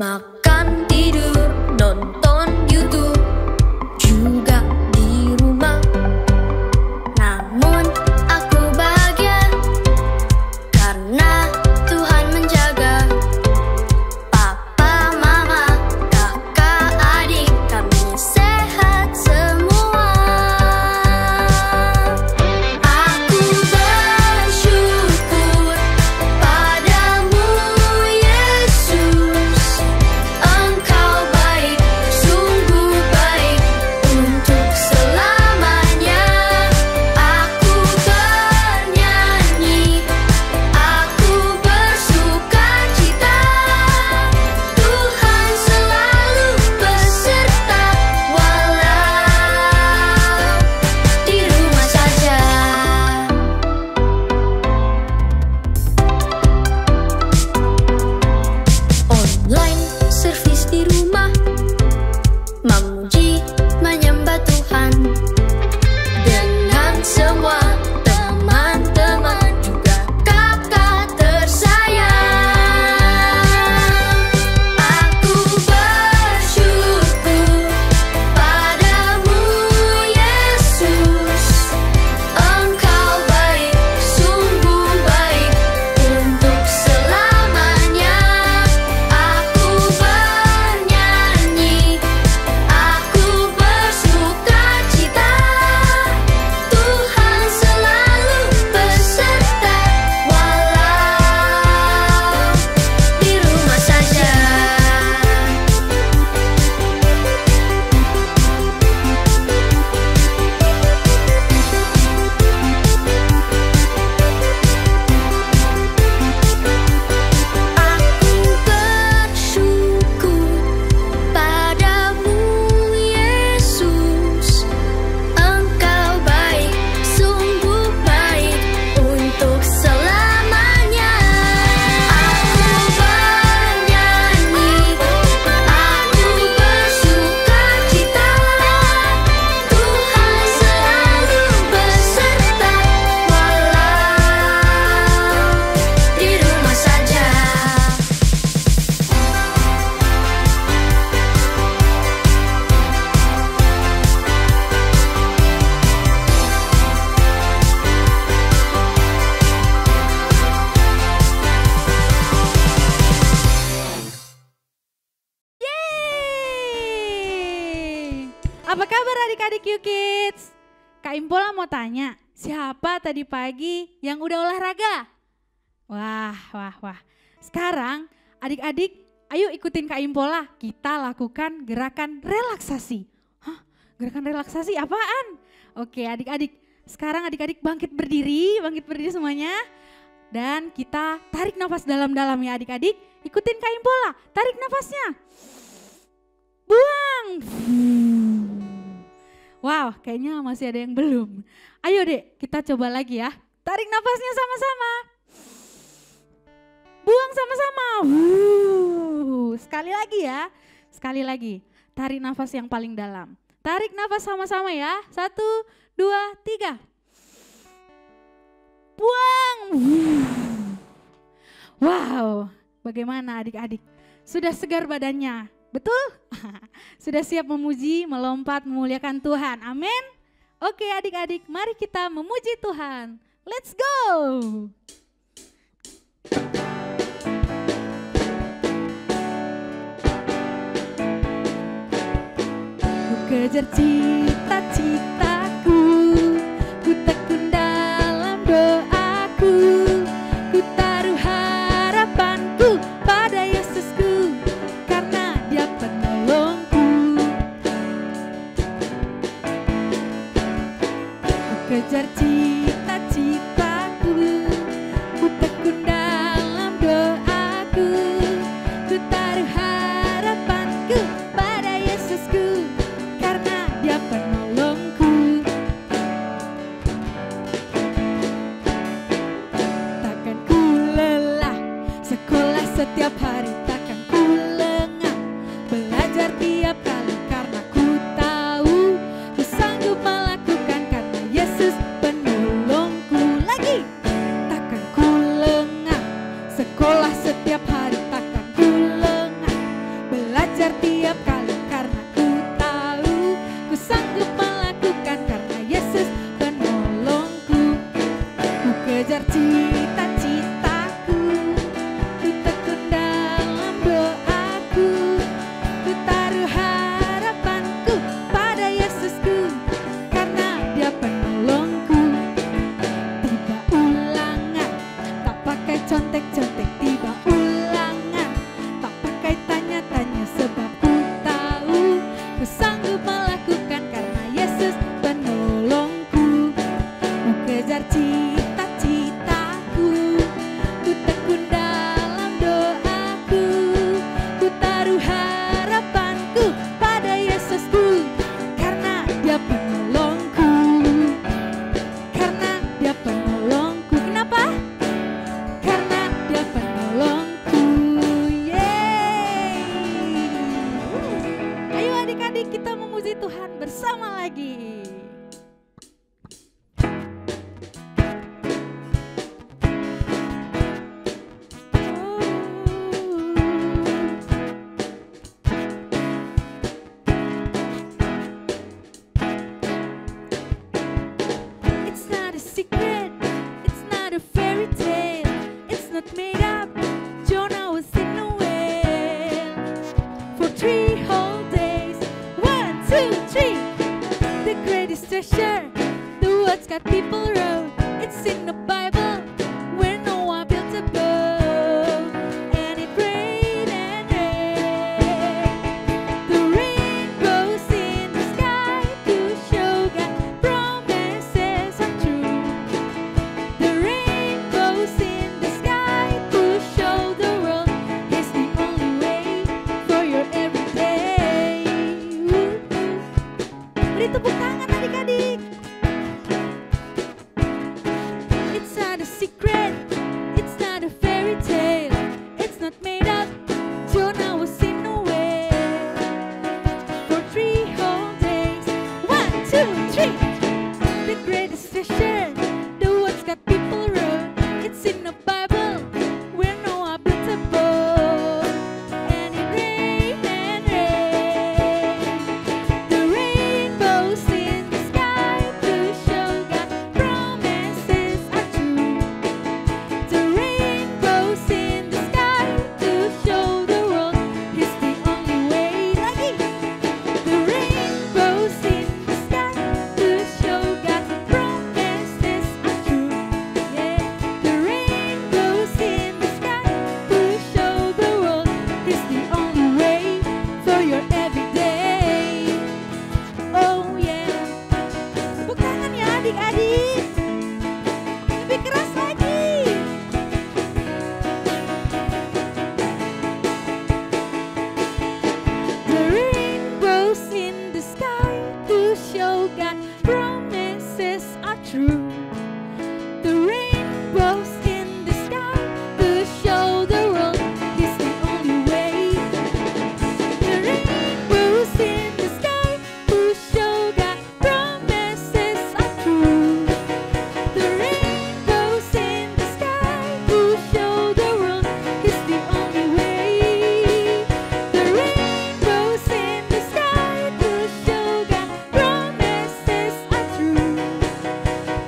Makan, tidur, nonton YouTube, juga di rumah. Namun aku bahagia karena Tuhan menjaga. Papa, mama, kakak, adik, kami sehat semua. Aku bersyukur padamu, Yesus. Engkau baik, sungguh baik untuk selamanya. Aku bernyanyi, aku bersukacita. Tuhan selalu beserta, walau di rumah saja. Online service di rumah, memuji, menyembah Tuhan dengan semua teman-teman, juga kakak tersayang. Aku bersyukur padamu, Yesus. Engkau baik, sungguh baik untuk selamanya. Aku bernyanyi, aku bersukacita. Tuhan selalu beserta, walau di rumah saja. Aku bersyukur padamu, Yesus. Engkau baik, sungguh baik untuk selamanya. Aku bernyanyi, aku bersukacita. Tuhan selalu beserta, walau di rumah saja. Yeay! Apa kabar adik-adik YUKids? Kak Impola mau tanya, siapa tadi pagi yang udah olahraga? Wah. Sekarang adik-adik, ayo ikutin Kak Impola. Kita lakukan gerakan relaksasi. Hah? Gerakan relaksasi apaan? Oke adik-adik, sekarang adik-adik bangkit berdiri semuanya. Dan kita tarik nafas dalam-dalam ya adik-adik. Ikutin Kak Impola, tarik nafasnya. Buang. Wow, kayaknya masih ada yang belum. Ayo dek, kita coba lagi ya. Tarik nafasnya sama-sama. Buang sama-sama. Sekali lagi ya. Sekali lagi. Tarik nafas yang paling dalam. Tarik nafas sama-sama ya. 1, 2, 3. Buang. Wow, bagaimana adik-adik? Sudah segar badannya? Betul? Sudah siap memuji, melompat, memuliakan Tuhan. Amin. Oke adik-adik, mari kita memuji Tuhan. Let's go. Ku kejar cita-citaku, ku tekun dalam doaku, ku taruh harapanku pada Yesusku, karena Dia penolongku. Ku kejar cita-citaku, ku tekun dalam doaku, ku taruh harapanku pada Yesusku, karena Dia penolongku. Takkan ku lelah sekolah setiap hari, takkan ku lengah belajar tiap kali, karena ku tahu ku sanggup melakukan karena Yesus penolongku. words God people wrote. It's in the Bible where Noah built a boat. And it rained and rained. The rainbows in the sky to show God promises are true. The rainbows in the sky to show the world is the only way for your everyday. Beri tepuk tangan adik-adik. It's not a secret, it's not a fairy tale, it's not made up. Jonah was in a whale for 3 whole days. 1, 2, 3. The greatest vision, the words God people wrote. It's in the Bible where Noah built a boat. And it rained and rained. The rainbows in the sky to show God promises are true. The rainbows in the sky to show the world is the only way. Lagi. The rainbows in the sky to show God promises are true. Yeah. The rainbows in the sky to show the world is the only way for your everyday. Oh yeah. Tepuk tangan ya adik-adik. Lebih keras lagi. The rainbows in the sky to show God promises are true. The rainbows in the sky to show the world is the only way. The rainbows in the sky to show God promises are true. The rainbows in the sky to show the world is the only way. The rainbows in the sky to show God promises are true.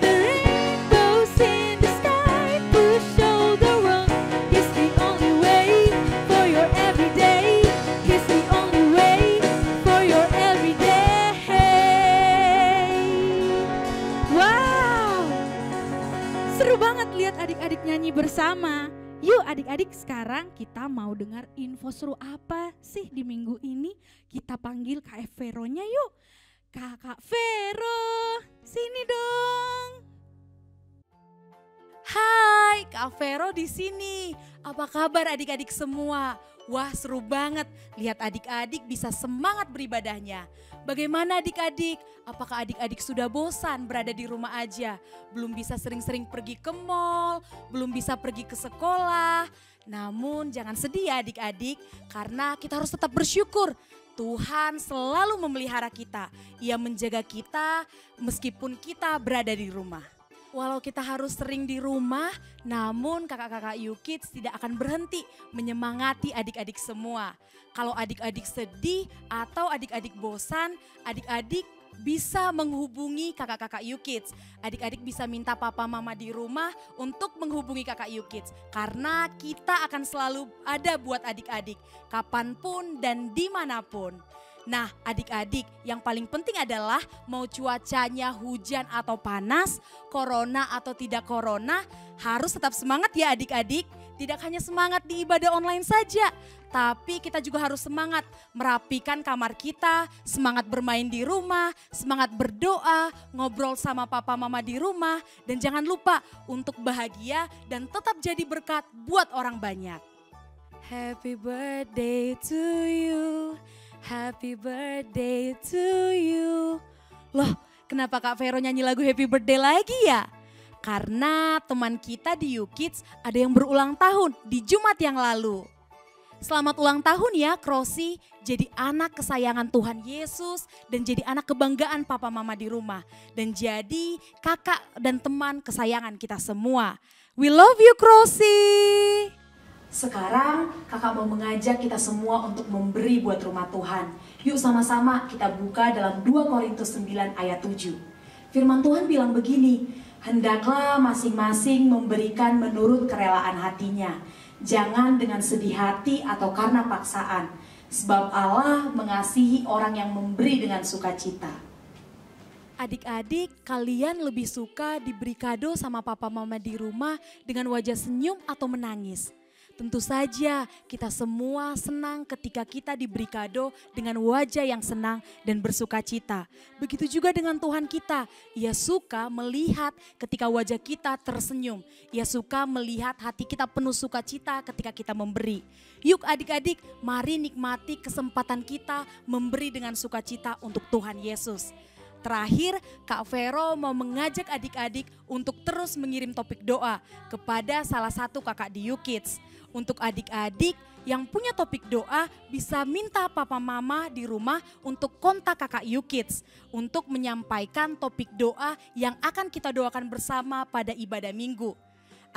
The rainbows in the sky to show the world is the only way for your everyday. Is the only way for your everyday. Wow, seru banget lihat adik-adik nyanyi bersama. Yuk adik-adik, sekarang kita mau dengar info seru apa sih di minggu ini. Kita panggil Kak Veronya yuk. Kakak Vero, sini dong. Hai, Kak Vero di sini. Apa kabar adik-adik semua? Wah, seru banget lihat adik-adik bisa semangat beribadahnya. Bagaimana adik-adik? Apakah adik-adik sudah bosan berada di rumah aja? Belum bisa sering-sering pergi ke mall, belum bisa pergi ke sekolah. Namun jangan sedih ya adik-adik, karena kita harus tetap bersyukur. Tuhan selalu memelihara kita. Ia menjaga kita meskipun kita berada di rumah. Walau kita harus sering di rumah, namun kakak-kakak YouKids tidak akan berhenti menyemangati adik-adik semua. Kalau adik-adik sedih atau adik-adik bosan, adik-adik bisa menghubungi kakak-kakak YouKids. Adik-adik bisa minta papa mama di rumah untuk menghubungi kakak YouKids. Karena kita akan selalu ada buat adik-adik, kapanpun dan dimanapun. Nah adik-adik, yang paling penting adalah mau cuacanya hujan atau panas, corona atau tidak corona, harus tetap semangat ya adik-adik. Tidak hanya semangat di ibadah online saja, tapi kita juga harus semangat merapikan kamar kita, semangat bermain di rumah, semangat berdoa, ngobrol sama papa mama di rumah, dan jangan lupa untuk bahagia dan tetap jadi berkat buat orang banyak. Happy birthday to you. Happy birthday to you. Loh, kenapa Kak Vero nyanyi lagu Happy Birthday lagi ya? Karena teman kita di YouKids ada yang berulang tahun di Jumat yang lalu. Selamat ulang tahun ya Krosi, jadi anak kesayangan Tuhan Yesus dan jadi anak kebanggaan papa mama di rumah. Dan jadi kakak dan teman kesayangan kita semua. We love you Krosi. Sekarang kakak mau mengajak kita semua untuk memberi buat rumah Tuhan. Yuk sama-sama kita buka dalam 2 Korintus 9 ayat 7. Firman Tuhan bilang begini, hendaklah masing-masing memberikan menurut kerelaan hatinya. Jangan dengan sedih hati atau karena paksaan. Sebab Allah mengasihi orang yang memberi dengan sukacita. Adik-adik, kalian lebih suka diberi kado sama papa mama di rumah dengan wajah senyum atau menangis? Tentu saja kita semua senang ketika kita diberi kado dengan wajah yang senang dan bersuka cita. Begitu juga dengan Tuhan kita, Ia suka melihat ketika wajah kita tersenyum. Ia suka melihat hati kita penuh sukacita ketika kita memberi. Yuk adik-adik, mari nikmati kesempatan kita memberi dengan sukacita untuk Tuhan Yesus. Terakhir, Kak Vero mau mengajak adik-adik untuk terus mengirim topik doa kepada salah satu kakak di YouKids. Untuk adik-adik yang punya topik doa bisa minta papa mama di rumah untuk kontak kakak YouKids untuk menyampaikan topik doa yang akan kita doakan bersama pada ibadah minggu.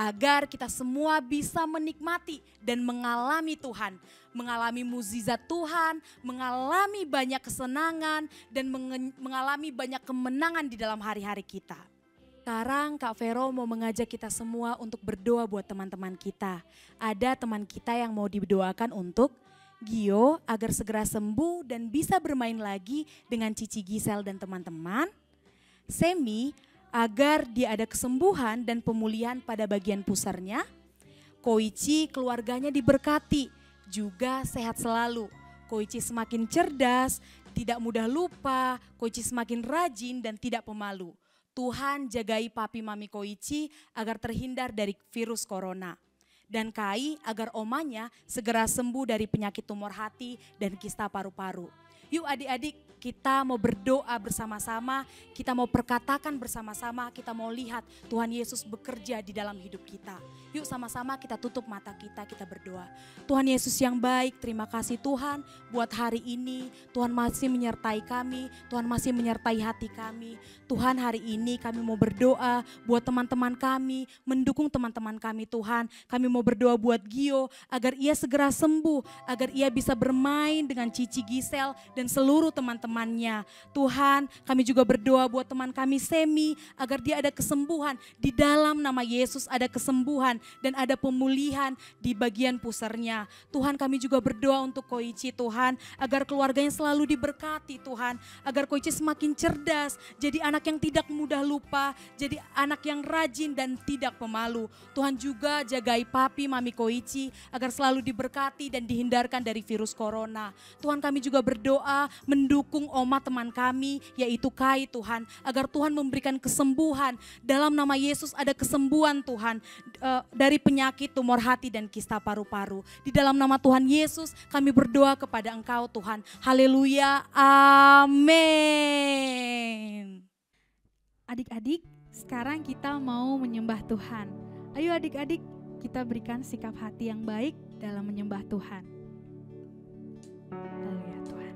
Agar kita semua bisa menikmati dan mengalami Tuhan, mengalami mukjizat Tuhan, mengalami banyak kesenangan dan mengalami banyak kemenangan di dalam hari-hari kita. Sekarang Kak Vero mau mengajak kita semua untuk berdoa buat teman-teman kita. Ada teman kita yang mau didoakan untuk Gio agar segera sembuh dan bisa bermain lagi dengan Cici Gisel dan teman-teman. Semi agar dia ada kesembuhan dan pemulihan pada bagian pusarnya. Koichi keluarganya diberkati, juga sehat selalu. Koichi semakin cerdas, tidak mudah lupa, Koichi semakin rajin dan tidak pemalu. Tuhan jagai papi mami Koichi agar terhindar dari virus corona. Dan Kai agar omanya segera sembuh dari penyakit tumor hati dan kista paru-paru. Yuk adik-adik, kita mau berdoa bersama-sama, kita mau perkatakan bersama-sama, kita mau lihat Tuhan Yesus bekerja di dalam hidup kita. Yuk sama-sama kita tutup mata kita berdoa. Tuhan Yesus yang baik, terima kasih Tuhan buat hari ini. Tuhan masih menyertai kami, Tuhan masih menyertai hati kami. Tuhan hari ini kami mau berdoa buat teman-teman kami, mendukung teman-teman kami Tuhan. Kami mau berdoa buat Gio agar ia segera sembuh, agar ia bisa bermain dengan Cici Gisel dan seluruh teman-temannya. Tuhan, kami juga berdoa buat teman kami Semi agar dia ada kesembuhan. Di dalam nama Yesus ada kesembuhan dan ada pemulihan di bagian pusarnya. Tuhan, kami juga berdoa untuk Koichi Tuhan agar keluarganya selalu diberkati Tuhan. Agar Koichi semakin cerdas, jadi anak yang tidak mudah lupa, jadi anak yang rajin dan tidak pemalu. Tuhan juga jagai papi mami Koichi agar selalu diberkati dan dihindarkan dari virus corona. Tuhan, kami juga berdoa mendukung oma teman kami yaitu Kai Tuhan. Agar Tuhan memberikan kesembuhan. Dalam nama Yesus ada kesembuhan Tuhan dari penyakit tumor hati dan kista paru-paru. Di dalam nama Tuhan Yesus kami berdoa kepada Engkau Tuhan. Haleluya, amin. Adik-adik, sekarang kita mau menyembah Tuhan. Ayo adik-adik, kita berikan sikap hati yang baik dalam menyembah Tuhan. Haleluya Tuhan.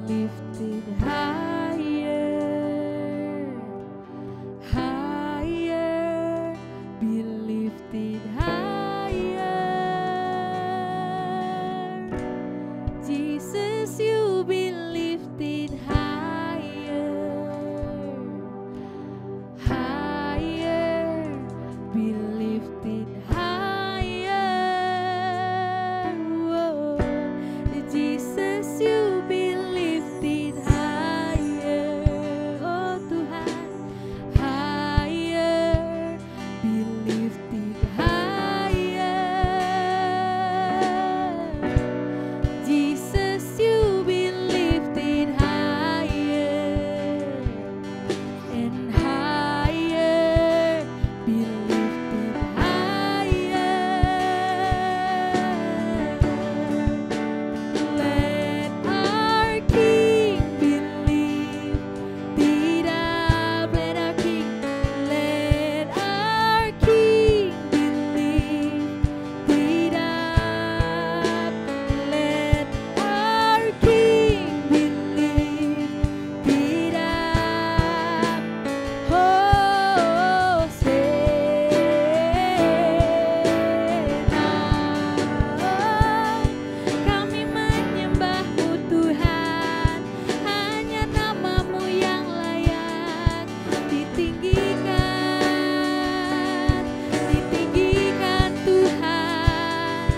lifted higher, higher, be lifted higher. Jesus, you be lifted higher, higher, be lifted higher. Whoa. Jesus, you be lifted higher, oh Tuhan, higher, be lifted higher. Jesus, you be lifted higher, and higher, be lifted higher. Let our King be lifted up. Let our King, let our King be lifted up. Let our King be lifted up. Oh, kami menyembah-Mu Tuhan, hanya nama-Mu yang layak ditinggikan, ditinggikan Tuhan.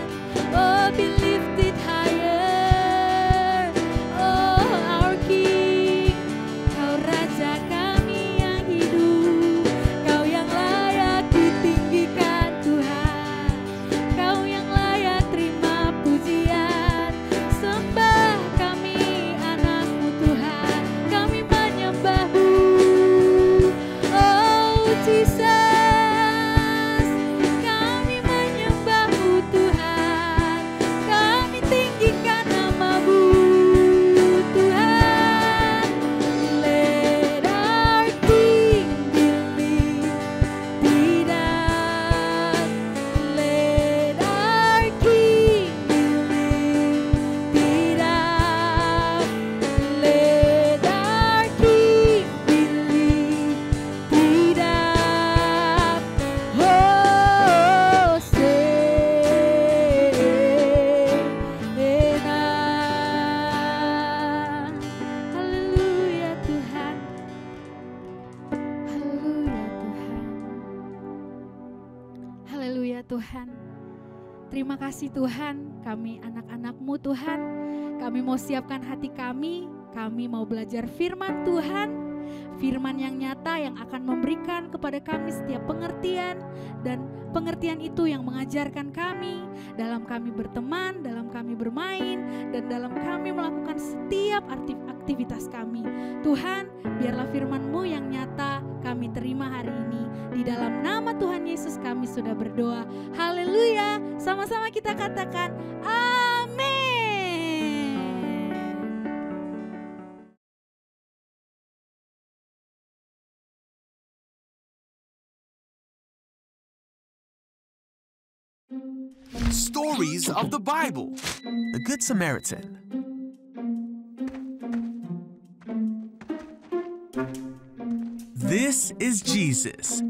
Oh, be lifted higher, oh our King, Kau Raja kami yang hidup, Kau yang layak ditinggikan Tuhan, Kau yang layak terima pujian. Sembah kami anak-Mu Tuhan, kami menyembah-Mu. Oh Jesus, kami menyembah-Mu Tuhan, kami tinggikan nama-Mu Tuhan. Let our King be lifted up. Let our King be lifted up. Let our King be lifted up. Oh, haleluya Tuhan, haleluya Tuhan, haleluya Tuhan. Terima kasih Tuhan, kami anak-anak-Mu Tuhan, kami mau siapkan hati kami mau belajar firman Tuhan, firman yang nyata yang akan memberikan kepada kami setiap pengertian, dan pengertian itu yang mengajarkan kami dalam kami berteman, dalam kami bermain, dan dalam kami melakukan setiap aktivitas kami. Tuhan, biarlah firman-Mu yang nyata kami terima hari ini. Di dalam nama Tuhan Yesus kami sudah berdoa. Haleluya. Sama-sama kita katakan amin. Stories of the Bible. The Good Samaritan. This is Jesus,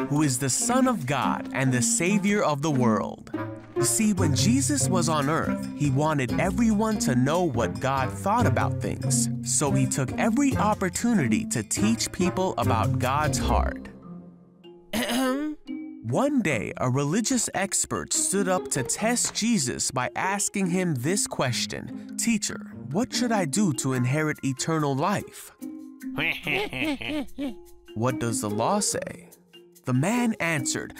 who is the Son of God and the Savior of the world. You see, when Jesus was on earth, he wanted everyone to know what God thought about things. So he took every opportunity to teach people about God's heart. One day, a religious expert stood up to test Jesus by asking him this question: "Teacher, what should I do to inherit eternal life?" What does the law say? The man answered,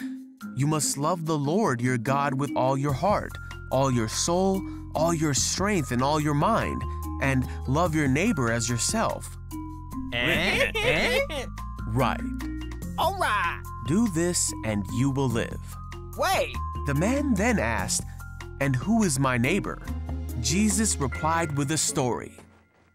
"You must love the Lord your God with all your heart, all your soul, all your strength, and all your mind, and love your neighbor as yourself." Right. All right. Do this and you will live. Wait. The man then asked, "And who is my neighbor?" Jesus replied with a story.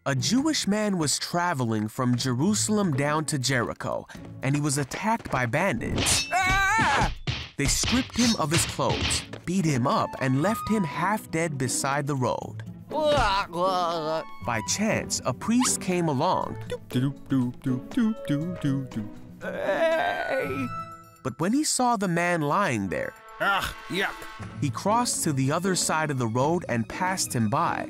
A Jewish man was traveling from Jerusalem down to Jericho, and he was attacked by bandits. Ah! They stripped him of his clothes, beat him up, and left him half dead beside the road. By chance, a priest came along. But when he saw the man lying there, Yuck. he crossed to the other side of the road and passed him by.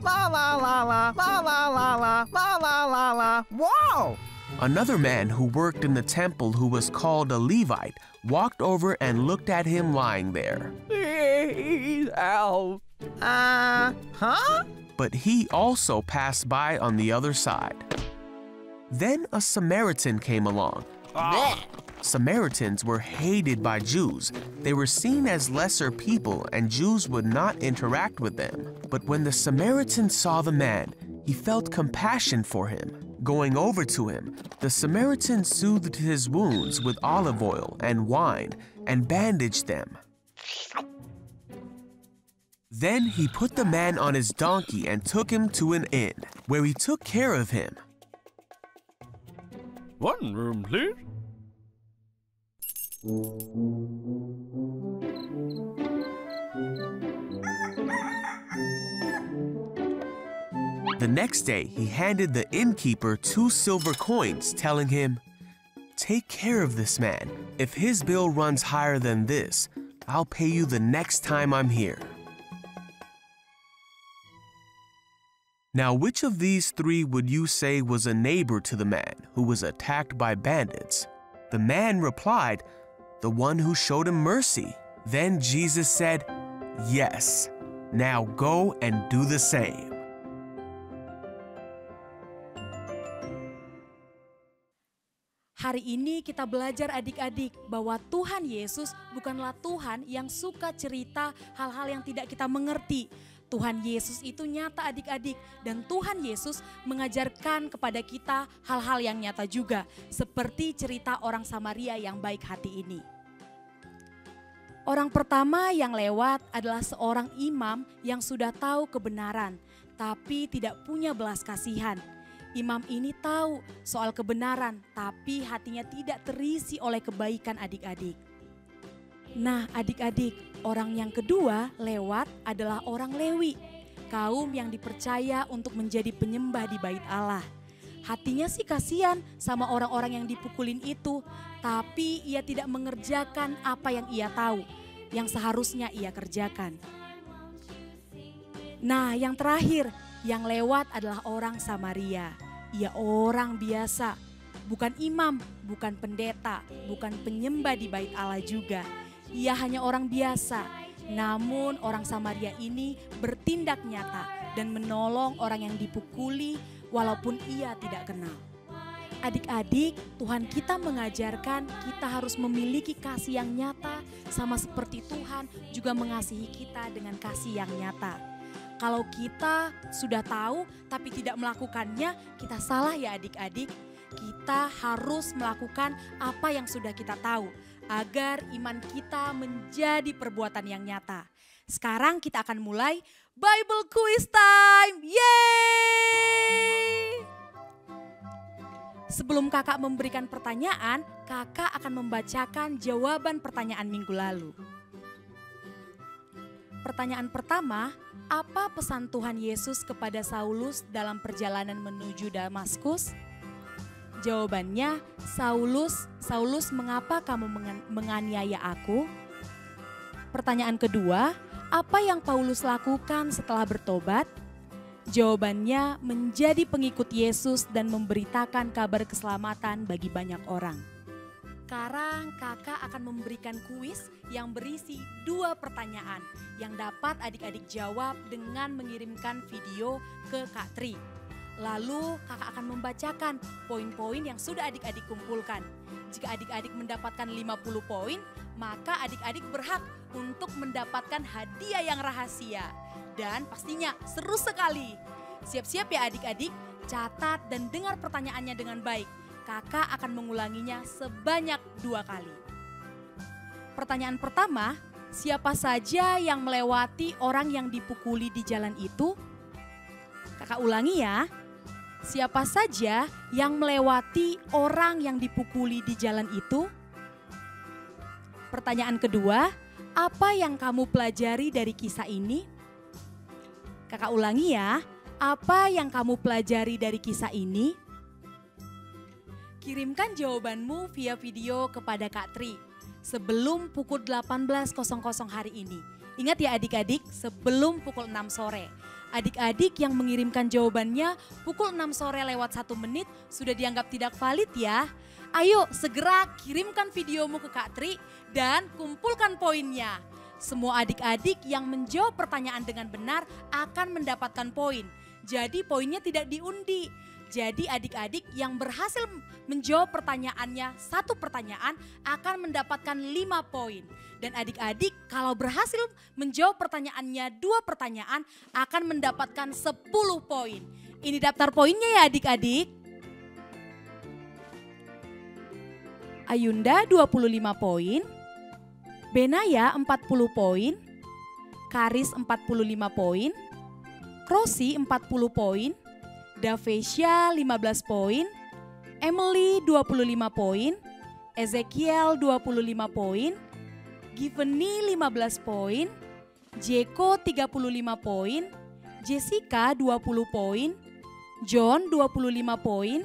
La la la la la la la la la la la la. Whoa! Another man who worked in the temple, who was called a Levite, walked over and looked at him lying there. Please help. Huh? But he also passed by on the other side. Then a Samaritan came along. Samaritans were hated by Jews. They were seen as lesser people, and Jews would not interact with them. But when the Samaritan saw the man, he felt compassion for him. Going over to him, the Samaritan soothed his wounds with olive oil and wine and bandaged them. Then he put the man on his donkey and took him to an inn, where he took care of him. One room, please. The next day, he handed the innkeeper 2 silver coins, telling him, "Take care of this man. If his bill runs higher than this, I'll pay you the next time I'm here." Now, which of these 3 would you say was a neighbor to the man who was attacked by bandits? The man replied, "The one who showed him mercy." Then Jesus said, "Yes, now go and do the same." Hari ini kita belajar adik-adik bahwa Tuhan Yesus bukanlah Tuhan yang suka cerita hal-hal yang tidak kita mengerti. Tuhan Yesus itu nyata adik-adik, dan Tuhan Yesus mengajarkan kepada kita hal-hal yang nyata juga. Seperti cerita orang Samaria yang baik hati ini. Orang pertama yang lewat adalah seorang imam yang sudah tahu kebenaran, tapi tidak punya belas kasihan. Imam ini tahu soal kebenaran, tapi hatinya tidak terisi oleh kebaikan adik-adik. Nah adik-adik, orang yang kedua lewat adalah orang Lewi, kaum yang dipercaya untuk menjadi penyembah di bait Allah. Hatinya sih kasihan sama orang-orang yang dipukulin itu, tapi ia tidak mengerjakan apa yang ia tahu, yang seharusnya ia kerjakan. Nah yang terakhir, yang lewat adalah orang Samaria. Ia orang biasa, bukan imam, bukan pendeta, bukan penyembah di bait Allah juga. Ia hanya orang biasa, namun orang Samaria ini bertindak nyata dan menolong orang yang dipukuli walaupun ia tidak kenal. Adik-adik, Tuhan kita mengajarkan kita harus memiliki kasih yang nyata, sama seperti Tuhan juga mengasihi kita dengan kasih yang nyata. Kalau kita sudah tahu tapi tidak melakukannya, kita salah ya adik-adik. Kita harus melakukan apa yang sudah kita tahu agar iman kita menjadi perbuatan yang nyata. Sekarang kita akan mulai Bible Quiz Time. Yeay! Sebelum kakak memberikan pertanyaan, kakak akan membacakan jawaban pertanyaan minggu lalu. Pertanyaan pertama, apa pesan Tuhan Yesus kepada Saulus dalam perjalanan menuju Damaskus? Jawabannya, Saulus, mengapa kamu menganiaya aku? Pertanyaan kedua, apa yang Paulus lakukan setelah bertobat? Jawabannya, menjadi pengikut Yesus dan memberitakan kabar keselamatan bagi banyak orang. Sekarang kakak akan memberikan kuis yang berisi 2 pertanyaan yang dapat adik-adik jawab dengan mengirimkan video ke Kak Tri. Lalu kakak akan membacakan poin-poin yang sudah adik-adik kumpulkan. Jika adik-adik mendapatkan 50 poin, maka adik-adik berhak untuk mendapatkan hadiah yang rahasia. Dan pastinya seru sekali. Siap-siap ya adik-adik, catat dan dengar pertanyaannya dengan baik. Kakak akan mengulanginya sebanyak 2 kali. Pertanyaan pertama, siapa saja yang melewati orang yang dipukuli di jalan itu? Kakak ulangi ya. Siapa saja yang melewati orang yang dipukuli di jalan itu? Pertanyaan kedua, apa yang kamu pelajari dari kisah ini? Kakak ulangi ya, apa yang kamu pelajari dari kisah ini? Kirimkan jawabanmu via video kepada Kak Tri sebelum pukul 18.00 hari ini. Ingat ya adik-adik, sebelum pukul 6 sore. Adik-adik yang mengirimkan jawabannya pukul 6 sore lewat 1 menit sudah dianggap tidak valid ya. Ayo segera kirimkan videomu ke Kak Tri dan kumpulkan poinnya. Semua adik-adik yang menjawab pertanyaan dengan benar akan mendapatkan poin. Jadi poinnya tidak diundi. Jadi adik-adik yang berhasil menjawab pertanyaannya 1 pertanyaan akan mendapatkan 5 poin. Dan adik-adik kalau berhasil menjawab pertanyaannya 2 pertanyaan akan mendapatkan 10 poin. Ini daftar poinnya ya adik-adik. Ayunda 25 poin, Benaya 40 poin, Karis 45 poin, Rosi 40 poin, Davesia 15 poin, Emily 25 poin, Ezekiel 25 poin, Giveni 15 poin, Jeko 35 poin, Jessica 20 poin, John 25 poin,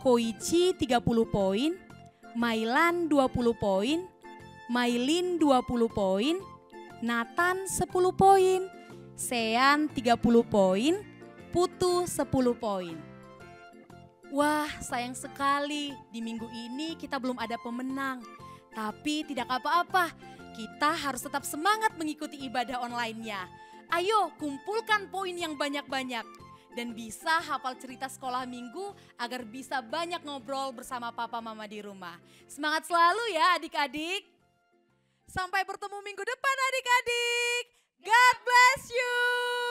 Koichi 30 poin, Mailan 20 poin, Mailin 20 poin, Nathan 10 poin, Sean 30 poin, Putu 10 poin. Wah, sayang sekali di minggu ini kita belum ada pemenang. Tapi tidak apa-apa, kita harus tetap semangat mengikuti ibadah online-nya. Ayo kumpulkan poin yang banyak-banyak dan bisa hafal cerita sekolah minggu agar bisa banyak ngobrol bersama papa mama di rumah. Semangat selalu ya adik-adik. Sampai bertemu minggu depan adik-adik. God bless you.